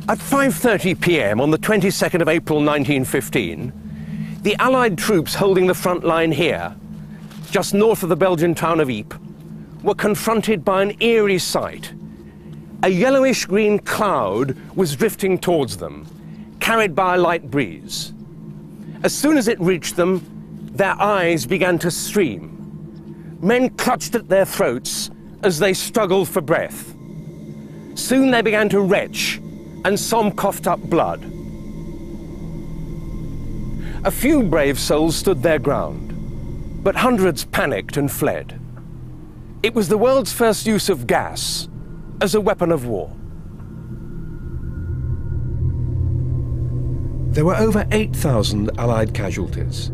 At 5:30 p.m. on the 22nd of April 1915, the Allied troops holding the front line here, just north of the Belgian town of Ypres, were confronted by an eerie sight. A yellowish-green cloud was drifting towards them, carried by a light breeze. As soon as it reached them, their eyes began to stream. Men clutched at their throats as they struggled for breath. Soon they began to retch, and some coughed up blood. A few brave souls stood their ground, but hundreds panicked and fled. It was the world's first use of gas as a weapon of war. There were over 8,000 Allied casualties.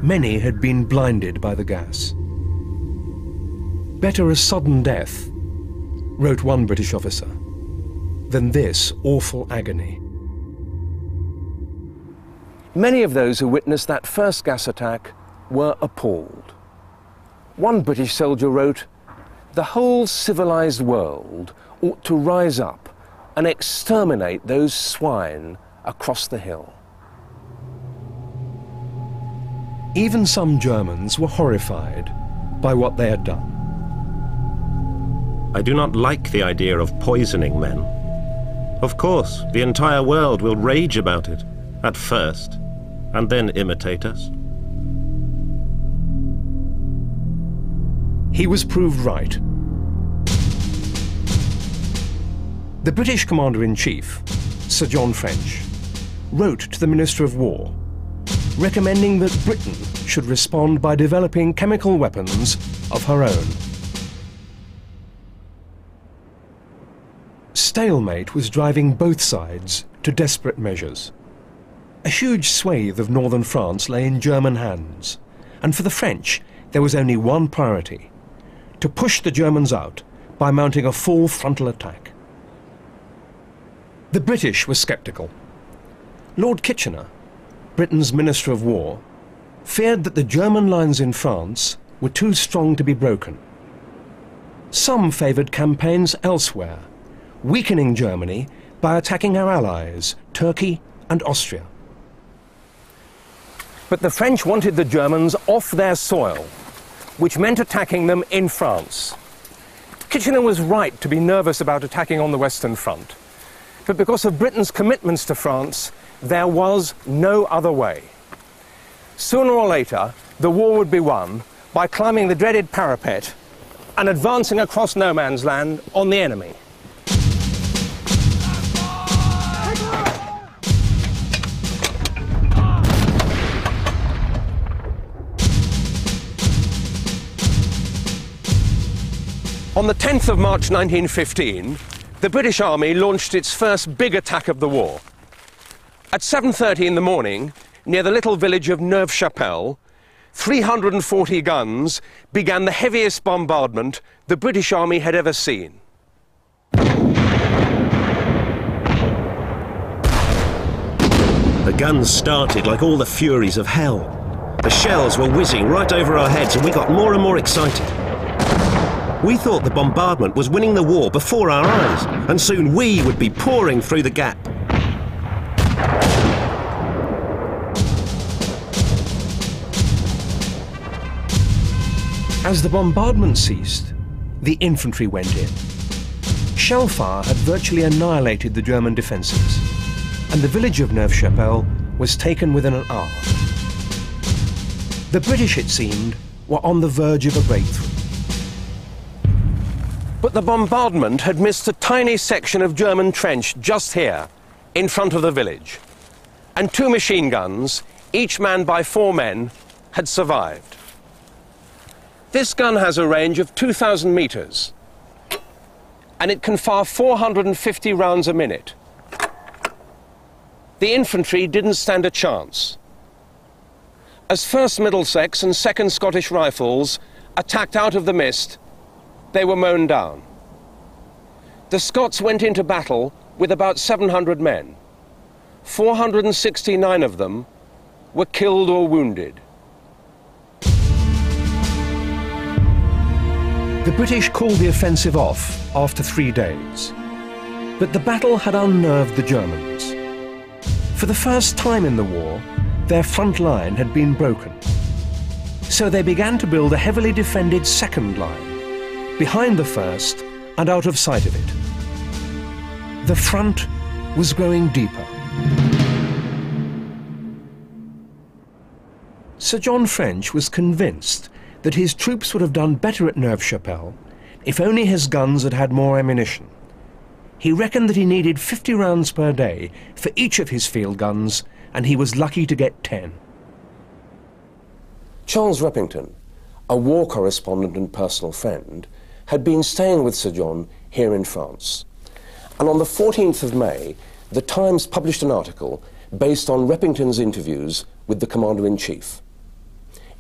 Many had been blinded by the gas. Better a sudden death, wrote one British officer, than this awful agony. Many of those who witnessed that first gas attack were appalled. One British soldier wrote, "The whole civilized world ought to rise up and exterminate those swine across the hill." Even some Germans were horrified by what they had done. I do not like the idea of poisoning men. Of course, the entire world will rage about it, at first, and then imitate us. He was proved right. The British Commander-in-Chief, Sir John French, wrote to the Minister of War, recommending that Britain should respond by developing chemical weapons of her own. Stalemate was driving both sides to desperate measures. A huge swathe of northern France lay in German hands, and for the French there was only one priority: to push the Germans out by mounting a full frontal attack. The British were sceptical. Lord Kitchener, Britain's Minister of War, feared that the German lines in France were too strong to be broken. Some favoured campaigns elsewhere, weakening Germany by attacking our allies, Turkey and Austria. But the French wanted the Germans off their soil, which meant attacking them in France. Kitchener was right to be nervous about attacking on the Western Front, but because of Britain's commitments to France, there was no other way. Sooner or later, the war would be won by climbing the dreaded parapet and advancing across no man's land on the enemy. On the 10th of March 1915, the British Army launched its first big attack of the war. At 7:30 in the morning, near the little village of Neuve-Chapelle, 340 guns began the heaviest bombardment the British Army had ever seen. The guns started like all the furies of hell. The shells were whizzing right over our heads and we got more and more excited. We thought the bombardment was winning the war before our eyes, and soon we would be pouring through the gap. As the bombardment ceased, the infantry went in. Shellfire had virtually annihilated the German defences, and the village of Neuve-Chapelle was taken within an hour. The British, it seemed, were on the verge of a breakthrough. But the bombardment had missed a tiny section of German trench just here, in front of the village. And 2 machine guns, each manned by 4 men, had survived. This gun has a range of 2,000 meters, and it can fire 450 rounds a minute. The infantry didn't stand a chance. As 1st Middlesex and 2nd Scottish Rifles attacked out of the mist, they were mown down. The Scots went into battle with about 700 men. 469 of them were killed or wounded. The British called the offensive off after 3 days. But the battle had unnerved the Germans. For the first time in the war, their front line had been broken. So they began to build a heavily defended second line, behind the first and out of sight of it. The front was growing deeper. Sir John French was convinced that his troops would have done better at Neuve-Chapelle if only his guns had had more ammunition. He reckoned that he needed 50 rounds per day for each of his field guns, and he was lucky to get 10. Charles Repington, a war correspondent and personal friend, had been staying with Sir John here in France. And on the 14th of May, the Times published an article based on Repington's interviews with the Commander-in-Chief.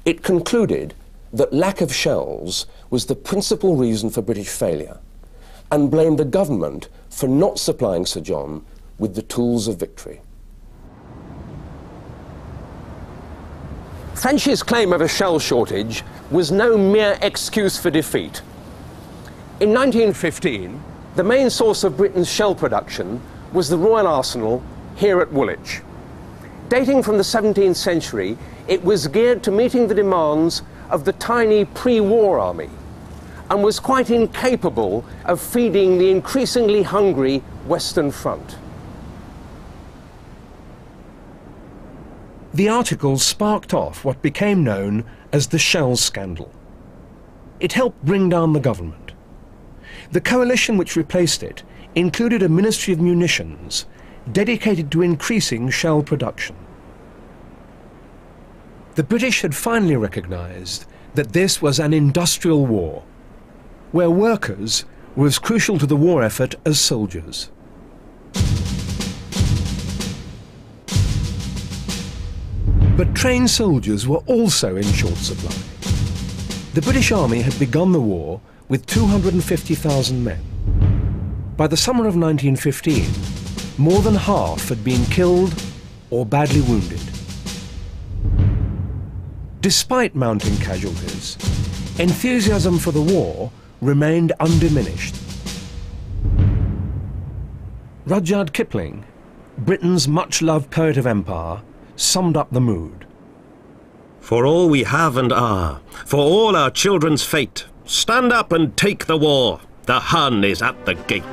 It concluded that lack of shells was the principal reason for British failure, and blamed the government for not supplying Sir John with the tools of victory. French's claim of a shell shortage was no mere excuse for defeat. In 1915, the main source of Britain's shell production was the Royal Arsenal here at Woolwich. Dating from the 17th century, it was geared to meeting the demands of the tiny pre-war army, and was quite incapable of feeding the increasingly hungry Western Front. The article sparked off what became known as the shell scandal. It helped bring down the government. The coalition which replaced it included a Ministry of Munitions dedicated to increasing shell production. The British had finally recognized that this was an industrial war, where workers were as crucial to the war effort as soldiers. But trained soldiers were also in short supply. The British Army had begun the war with 250,000 men. By the summer of 1915, more than half had been killed or badly wounded. Despite mounting casualties, enthusiasm for the war remained undiminished. Rudyard Kipling, Britain's much-loved poet of empire, summed up the mood. For all we have and are, for all our children's fate, stand up and take the war. The Hun is at the gate.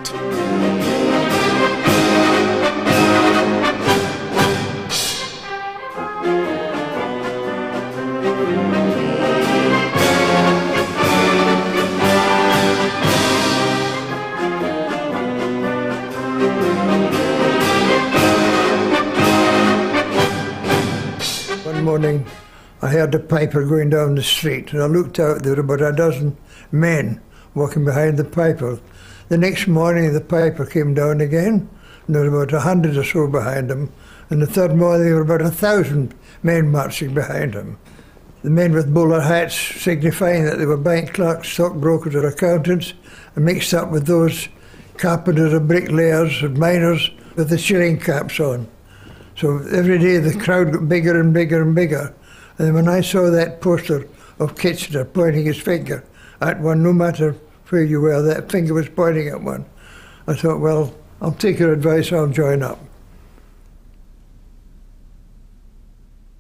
One morning, I heard a piper going down the street, and I looked out. There were about a dozen men walking behind the piper. The next morning, the piper came down again, and there were about 100 or so behind him. And the third morning, there were about 1,000 men marching behind him. The men with bowler hats signifying that they were bank clerks, stockbrokers or accountants, and mixed up with those carpenters and bricklayers and miners with the shilling caps on. So every day the crowd got bigger and bigger and bigger. And when I saw that poster of Kitchener pointing his finger at one, no matter where you were, that finger was pointing at one, I thought, well, I'll take your advice, I'll join up.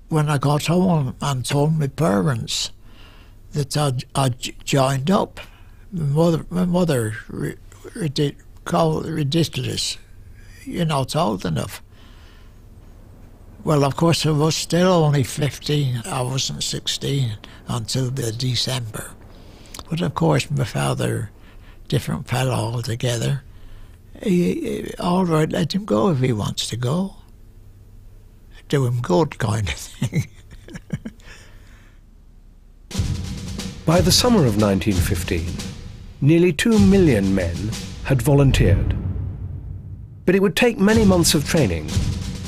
When I got home and told my parents that I'd joined up, my mother called it ridiculous, it's old enough. Well, of course, I was still only 15. I wasn't 16 until the December. But of course, my father, different fellow altogether, all right, let him go if he wants to go. Do him good, kind of thing. By the summer of 1915, nearly 2 million men had volunteered. But it would take many months of training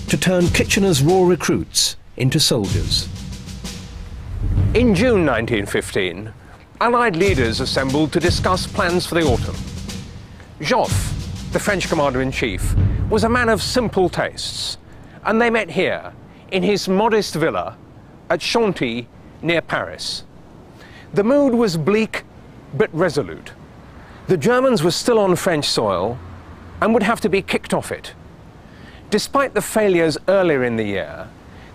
to turn Kitchener's raw recruits into soldiers. In June 1915, Allied leaders assembled to discuss plans for the autumn. Joffre, the French commander-in-chief, was a man of simple tastes, and they met here, in his modest villa at Chantilly, near Paris. The mood was bleak but resolute. The Germans were still on French soil, and would have to be kicked off it. Despite the failures earlier in the year,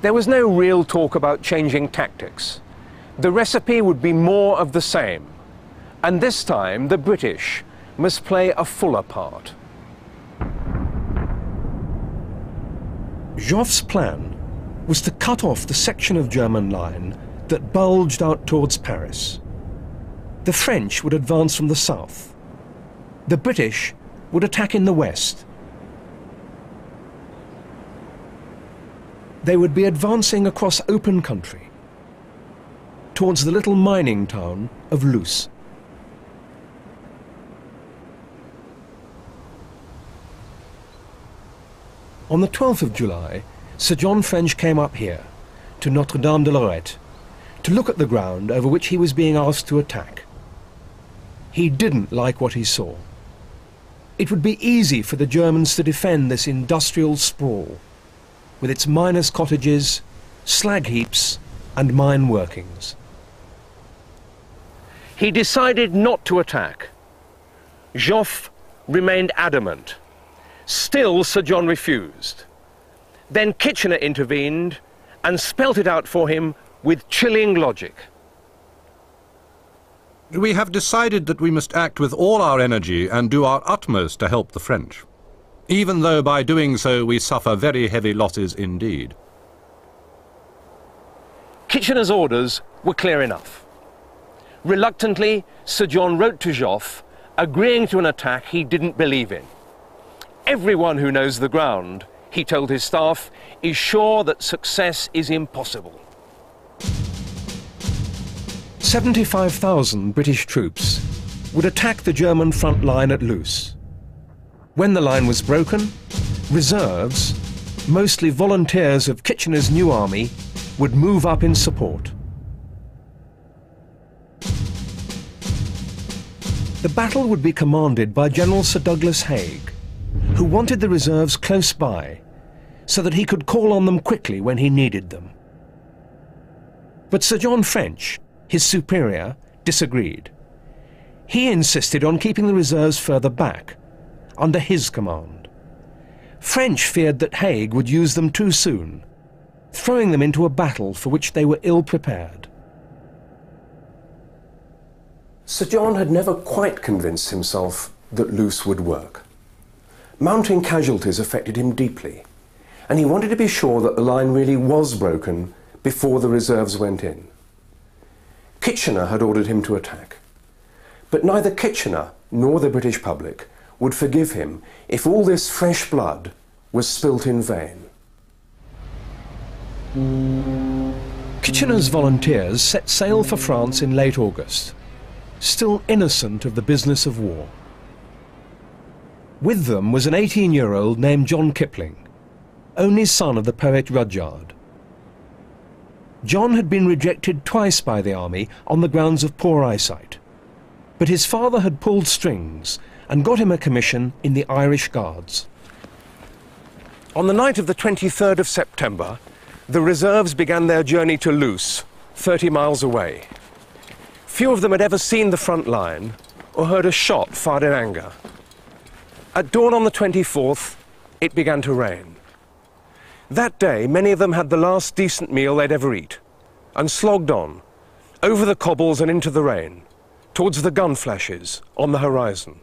there was no real talk about changing tactics. The recipe would be more of the same, and this time the British must play a fuller part. Joffre's plan was to cut off the section of German line that bulged out towards Paris. The French would advance from the south. The British would attack in the west. They would be advancing across open country towards the little mining town of Loos. On the 12th of July, Sir John French came up here, to Notre-Dame-de-Lorette, to look at the ground over which he was being asked to attack. He didn't like what he saw. It would be easy for the Germans to defend this industrial sprawl, with its miners' cottages, slag heaps, and mine workings. He decided not to attack. Joffre remained adamant. Still, Sir John refused. Then Kitchener intervened and spelt it out for him with chilling logic. We have decided that we must act with all our energy and do our utmost to help the French, even though by doing so we suffer very heavy losses indeed. Kitchener's orders were clear enough. Reluctantly, Sir John wrote to Joffre, agreeing to an attack he didn't believe in. Everyone who knows the ground, he told his staff, is sure that success is impossible. 75,000 British troops would attack the German front line at Loos. When the line was broken, reserves, mostly volunteers of Kitchener's new army, would move up in support. The battle would be commanded by General Sir Douglas Haig, who wanted the reserves close by so that he could call on them quickly when he needed them. But Sir John French, his superior, disagreed. He insisted on keeping the reserves further back, under his command. French feared that Haig would use them too soon, throwing them into a battle for which they were ill prepared. Sir John had never quite convinced himself that Loos would work. Mounting casualties affected him deeply, and he wanted to be sure that the line really was broken before the reserves went in. Kitchener had ordered him to attack, but neither Kitchener nor the British public would forgive him if all this fresh blood was spilt in vain. Kitchener's volunteers set sail for France in late August, still innocent of the business of war. With them was an 18-year-old named John Kipling, only son of the poet Rudyard. John had been rejected twice by the army on the grounds of poor eyesight, but his father had pulled strings and got him a commission in the Irish Guards. On the night of the 23rd of September, the reserves began their journey to Loos, 30 miles away. Few of them had ever seen the front line or heard a shot fired in anger. At dawn on the 24th, it began to rain. That day, many of them had the last decent meal they'd ever eat, and slogged on, over the cobbles and into the rain, towards the gun flashes on the horizon.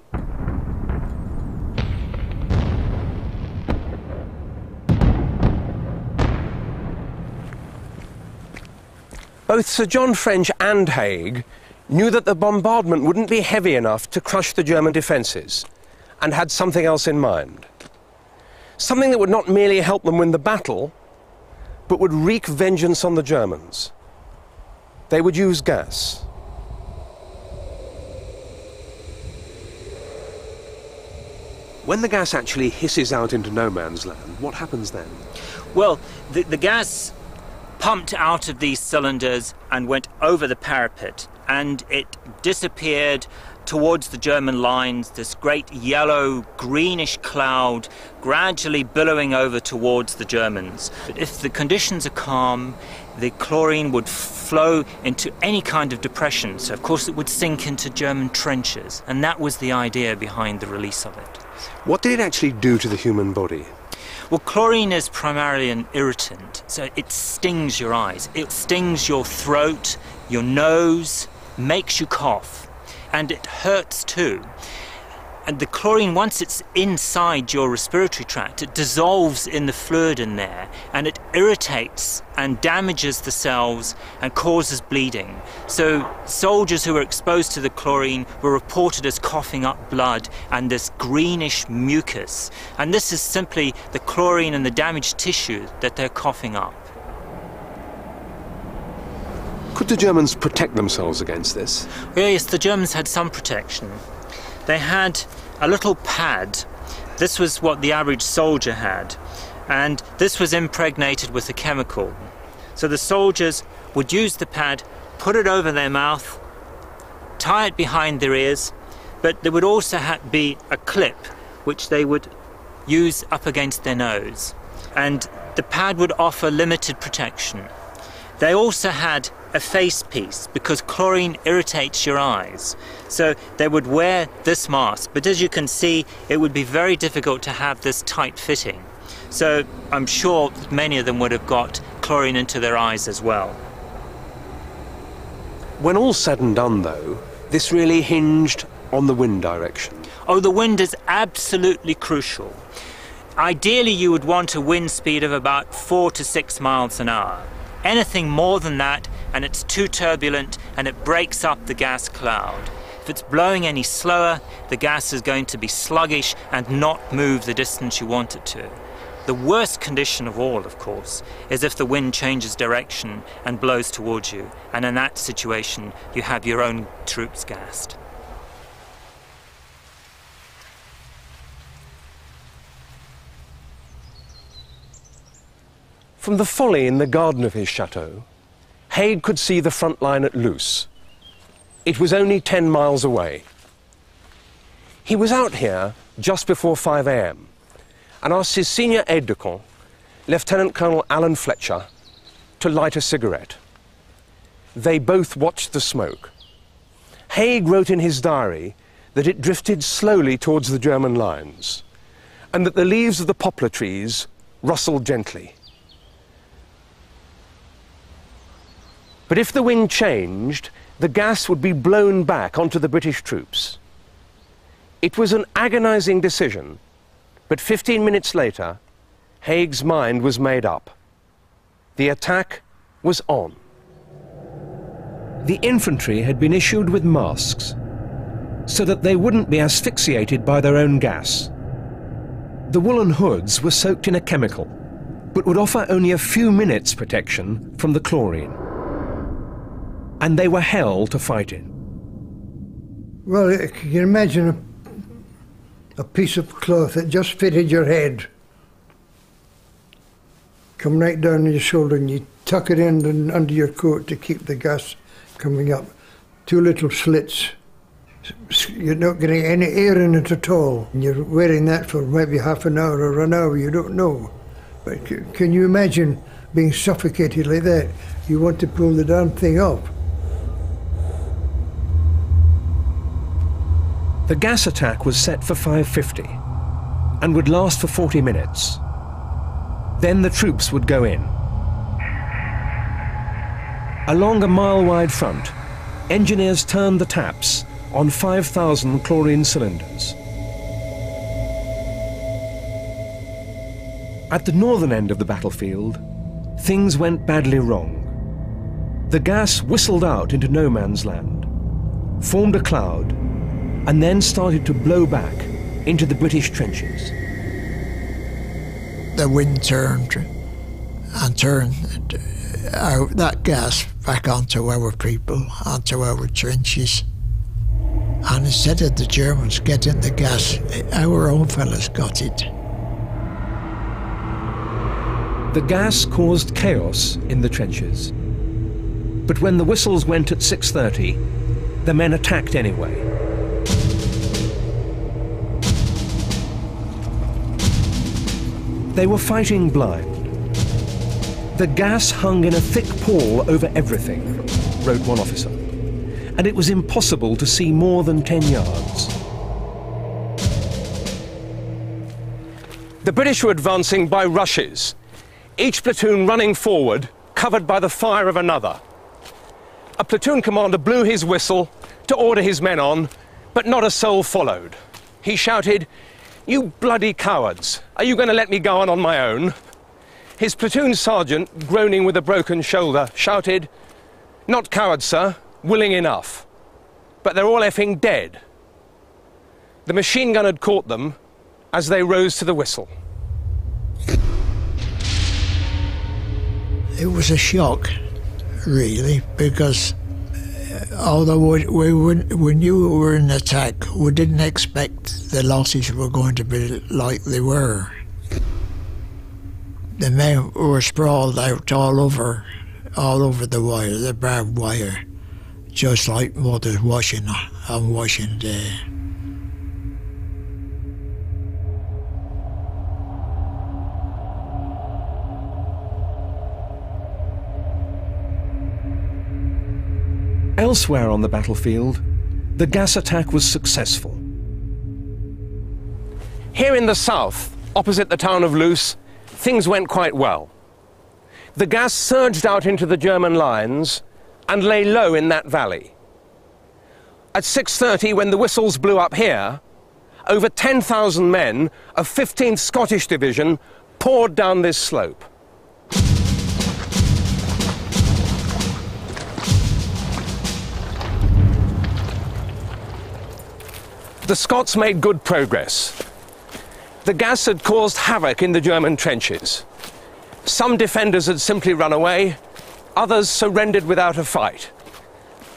Both Sir John French and Haig knew that the bombardment wouldn't be heavy enough to crush the German defences, and had something else in mind. Something that would not merely help them win the battle, but would wreak vengeance on the Germans. They would use gas. When the gas actually hisses out into no man's land, what happens then? Well, the gas pumped out of these cylinders and went over the parapet, and it disappeared towards the German lines, this great yellow, greenish cloud gradually billowing over towards the Germans. But if the conditions are calm, the chlorine would flow into any kind of depression, so of course it would sink into German trenches, and that was the idea behind the release of it. What did it actually do to the human body? Well, chlorine is primarily an irritant, so it stings your eyes. It stings your throat, your nose, makes you cough, and it hurts too. And the chlorine, once it's inside your respiratory tract, it dissolves in the fluid in there, and it irritates and damages the cells and causes bleeding. So soldiers who were exposed to the chlorine were reported as coughing up blood and this greenish mucus. And this is simply the chlorine and the damaged tissue that they're coughing up. Could the Germans protect themselves against this? Yes, the Germans had some protection. They had a little pad. This was what the average soldier had, and this was impregnated with a chemical. So the soldiers would use the pad, put it over their mouth, tie it behind their ears, but there would also be a clip which they would use up against their nose, and the pad would offer limited protection. They also had a face piece because chlorine irritates your eyes. So they would wear this mask, but as you can see, it would be very difficult to have this tight fitting. So I'm sure many of them would have got chlorine into their eyes as well. When all's said and done, though, this really hinged on the wind direction. Oh, the wind is absolutely crucial. Ideally, you would want a wind speed of about 4 to 6 miles an hour. Anything more than that, and it's too turbulent, and it breaks up the gas cloud. If it's blowing any slower, the gas is going to be sluggish and not move the distance you want it to. The worst condition of all, of course, is if the wind changes direction and blows towards you, and in that situation, you have your own troops gassed. From the folly in the garden of his chateau, Haig could see the front line at Loos. It was only 10 miles away. He was out here just before 5 a.m. and asked his senior aide-de-camp, Lieutenant Colonel Alan Fletcher, to light a cigarette. They both watched the smoke. Haig wrote in his diary that it drifted slowly towards the German lines and that the leaves of the poplar trees rustled gently. But if the wind changed, the gas would be blown back onto the British troops. It was an agonizing decision, but 15 minutes later, Haig's mind was made up. The attack was on. The infantry had been issued with masks so that they wouldn't be asphyxiated by their own gas. The woolen hoods were soaked in a chemical, but would offer only a few minutes protection from the chlorine. And they were hell to fight in. Well, can you imagine a piece of cloth that just fitted your head, come right down your shoulder, and you tuck it in and under your coat to keep the gas coming up. 2 little slits. You're not getting any air in it at all. And you're wearing that for maybe half an hour or an hour, you don't know. But can you imagine being suffocated like that? You want to pull the darn thing up. The gas attack was set for 5:50 and would last for 40 minutes. Then the troops would go in. Along a mile-wide front, engineers turned the taps on 5,000 chlorine cylinders. At the northern end of the battlefield, things went badly wrong. The gas whistled out into no man's land, formed a cloud, and then started to blow back into the British trenches. The wind turned and turned that gas back onto our people, onto our trenches. And instead of the Germans getting the gas, our own fellas got it. The gas caused chaos in the trenches. But when the whistles went at 6:30, the men attacked anyway. They were fighting blind. The gas hung in a thick pall over everything, wrote one officer, and it was impossible to see more than 10 yards. The British were advancing by rushes, each platoon running forward, covered by the fire of another. A platoon commander blew his whistle to order his men on, but not a soul followed. He shouted, "You bloody cowards! Are you going to let me go on my own?" His platoon sergeant, groaning with a broken shoulder, shouted, "Not cowards, sir, willing enough. But they're all effing dead." The machine gun had caught them as they rose to the whistle. It was a shock, really, because although we knew we were in attack, we didn't expect the losses were going to be like they were. The men were sprawled out all over the wire, the barbed wire, just like mothers washing on washing day. Elsewhere on the battlefield, the gas attack was successful. Here in the south, opposite the town of Loos, things went quite well. The gas surged out into the German lines and lay low in that valley. At 6:30, when the whistles blew up here, over 10,000 men of 15th Scottish Division poured down this slope. The Scots made good progress. The gas had caused havoc in the German trenches. Some defenders had simply run away, others surrendered without a fight.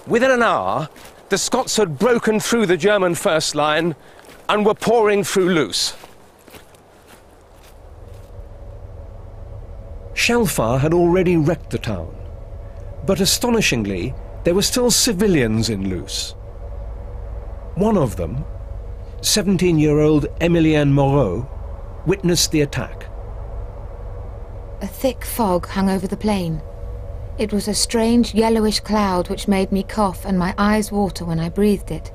Within an hour, the Scots had broken through the German first line and were pouring through Loos. Shellfire had already wrecked the town, but astonishingly, there were still civilians in Loos. One of them, 17-year-old Emilienne Moreau, witnessed the attack. A thick fog hung over the plain. It was a strange yellowish cloud which made me cough and my eyes water when I breathed it.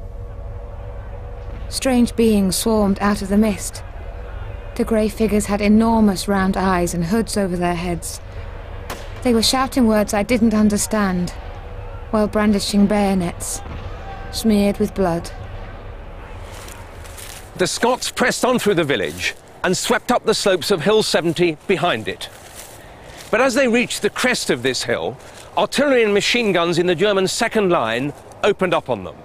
Strange beings swarmed out of the mist. The grey figures had enormous round eyes and hoods over their heads. They were shouting words I didn't understand, while brandishing bayonets, smeared with blood. The Scots pressed on through the village and swept up the slopes of Hill 70 behind it. But as they reached the crest of this hill, artillery and machine guns in the German second line opened up on them.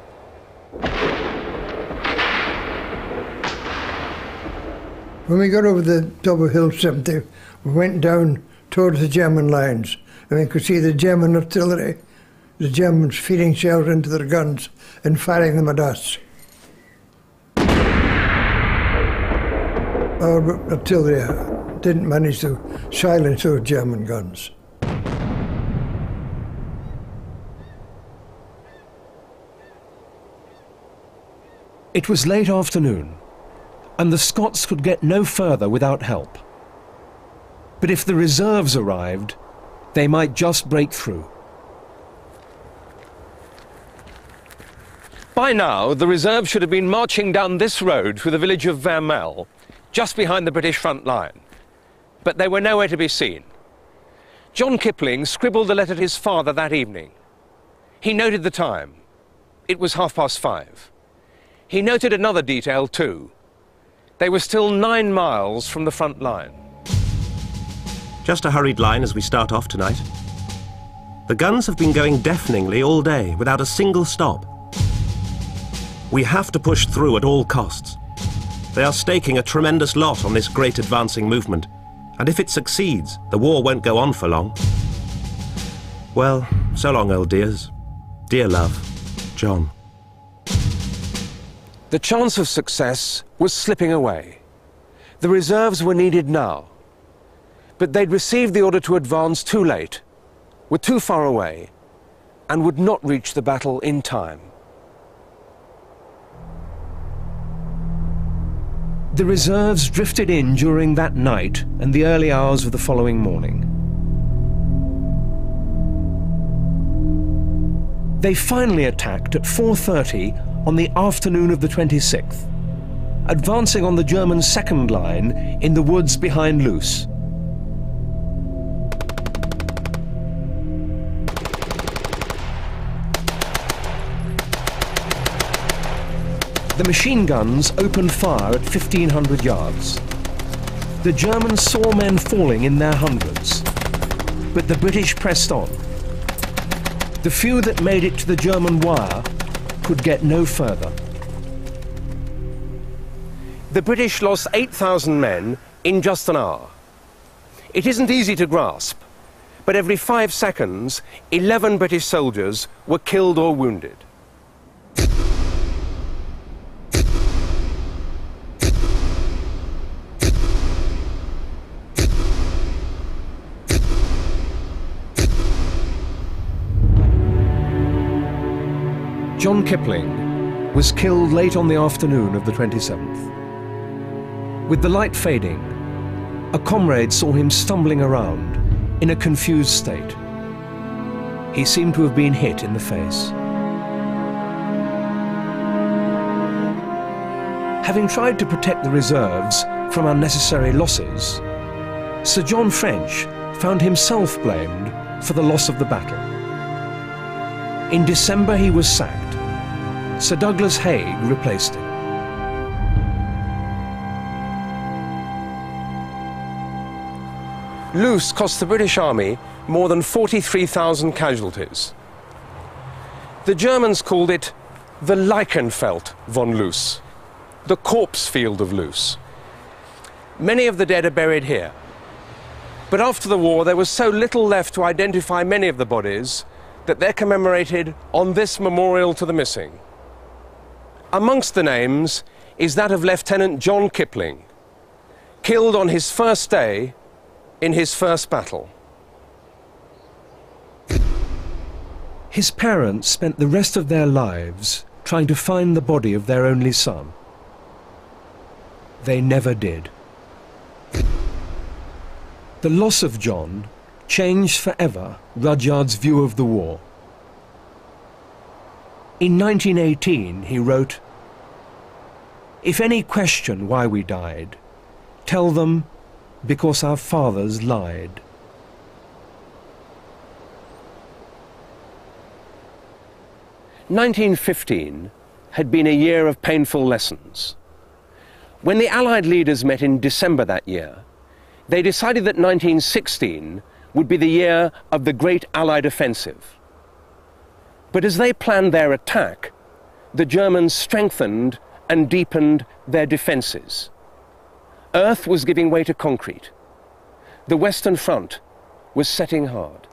When we got over the top of Hill 70, we went down towards the German lines, and we could see the German artillery, the Germans feeding shells into their guns and firing them at us. Our artillery didn't manage to silence those German guns. It was late afternoon, and the Scots could get no further without help. But if the reserves arrived, they might just break through. By now, the reserve should have been marching down this road through the village of Vermelles, just behind the British front line. But they were nowhere to be seen. John Kipling scribbled a letter to his father that evening. He noted the time. It was 5:30. He noted another detail too. They were still 9 miles from the front line. Just a hurried line as we start off tonight. The guns have been going deafeningly all day, without a single stop. We have to push through at all costs. They are staking a tremendous lot on this great advancing movement, and if it succeeds, the war won't go on for long. Well, so long, old dears. Dear love, John. The chance of success was slipping away. The reserves were needed now. But they'd received the order to advance too late, were too far away, and would not reach the battle in time. The reserves drifted in during that night and the early hours of the following morning. They finally attacked at 4:30 on the afternoon of the 26th. advancing on the German second line in the woods behind Loos. The machine guns opened fire at 1,500 yards. The Germans saw men falling in their hundreds, but the British pressed on. The few that made it to the German wire could get no further. The British lost 8,000 men in just an hour. It isn't easy to grasp, but every 5 seconds, 11 British soldiers were killed or wounded. John Kipling was killed late on the afternoon of the 27th. With the light fading, a comrade saw him stumbling around in a confused state. He seemed to have been hit in the face. Having tried to protect the reserves from unnecessary losses, Sir John French found himself blamed for the loss of the battle. In December he was sacked. Sir Douglas Haig replaced him. Loos cost the British Army more than 43,000 casualties. The Germans called it the Leichenfeld von Loos, the corpse field of Loos. Many of the dead are buried here. But after the war, there was so little left to identify many of the bodies that they're commemorated on this memorial to the missing. Amongst the names is that of Lieutenant John Kipling, killed on his first day in his first battle. His parents spent the rest of their lives trying to find the body of their only son. They never did. The loss of John changed forever Rudyard's view of the war. In 1918, he wrote, "If any question why we died, tell them because our fathers lied." "1915 had been a year of painful lessons. When the Allied leaders met in December that year, they decided that 1916 would be the year of the Great Allied Offensive. But as they planned their attack, the Germans strengthened and deepened their defenses. Earth was giving way to concrete. The Western Front was setting hard.